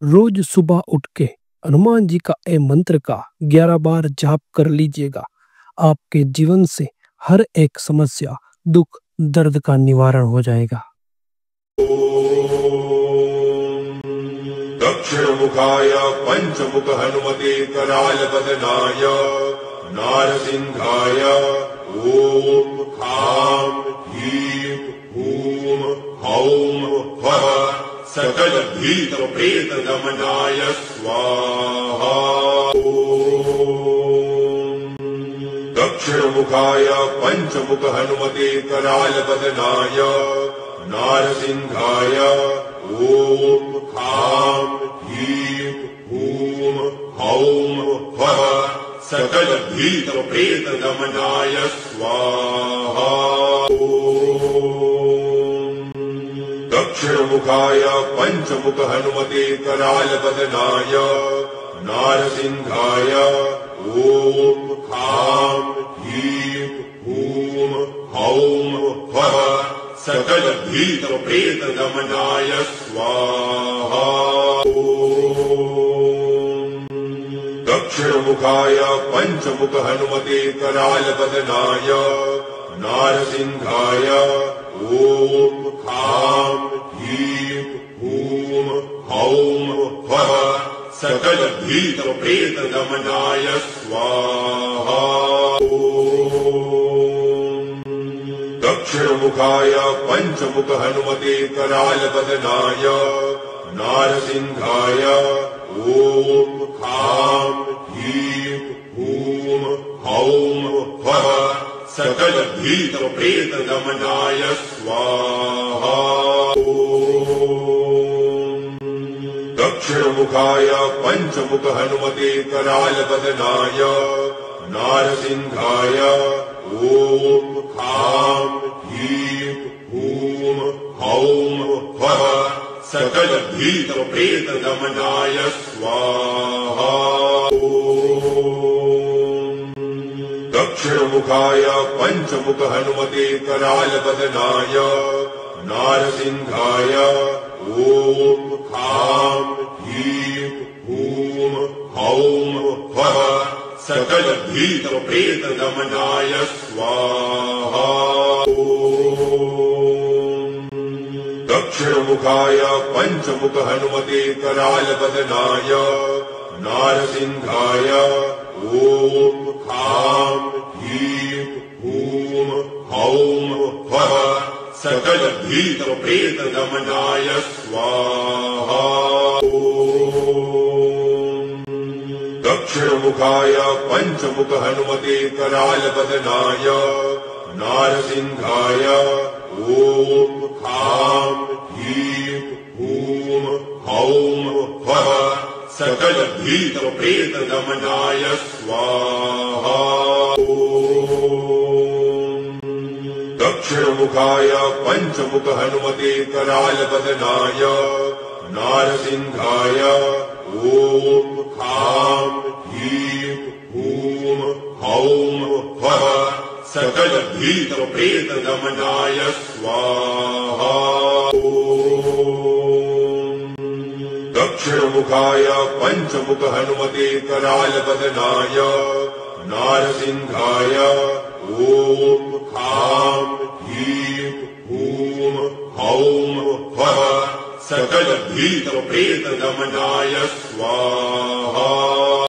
रोज सुबह उठ के हनुमान जी का ए मंत्र का 11 बार जाप कर लीजिएगा। आपके जीवन से हर एक समस्या, दुख, दर्द का निवारण हो जाएगा। दक्षिणमुखाय पंचमुख हनुमते कराल बदनाय नारसिंहाय ओम खां ह्रीं हूं हौं फः सकल भीत प्रेत दमनाय स्वाहा। दक्षिणमुखाय पंचमुख हनुमते कराल बदनाय नारसिंहाय ओम खां ह्रीं हूं हौं फः सकल भीत प्रेत दमनाय स्वाहा। दक्षिणमुखाय पंचमुख हनुमते कराल बदनाय नारसिंहाय ओम खां ह्रीं हूं हौं फः सकल भीत प्रेत दमनाय स्वाहा। दक्षिणमुखाय पंचमुख हनुमते कराल बदनाय नारसिंहाय ओम खां ह्रीं हूं हौं फः सकल भीत प्रेत दमनाय स्वाहा। दक्षिणमुखाय पंचमुख हनुमते कराल बदनाय नारसिंहाय ओम खां ह्रीं हूं हौं फः सकल भीत प्रेत दमनाय स्वाहा। दक्षिणमुखाय पंचमुख हनुमते कराल बदनाय नारसिंहाय ओम खां ह्रीं हूं हौं फः सकल भीत प्रेत दमनाय स्वाहा। दक्षिणमुखाय पंचमुख हनुमते कराल बदनाय नारसिंहाय ओम खां ह्रीं हूं हौं फः सकल भीत प्रेत दमनाय स्वाहा। दक्षिणमुखाय पंचमुख हनुमते कराल बदनाय नारसिंहाय ओम खां ह्रीं हूं हौं फः सकल भीत प्रेत दमनाय स्वाहा। दक्षिणमुखाय पंचमुख हनुमते कराल बदनाय नारसिंहाय ओम खां ह्रीं हूं हौं फः सकल भीत प्रेत दमनाय स्वाहा। दक्षिणमुखाय पंचमुख हनुमते कराल बदनाय नारसिंहाय ओम खां ह्रीं हूं हौं फः सकल भीत प्रेत दमनाय स्वाहा। दक्षिणमुखाय पंचमुख हनुमते कराल बदनाय नारसिंहाय ओम खां ह्रीं हूं हौं फः सकल भीत प्रेत दमनाय स्वाहा।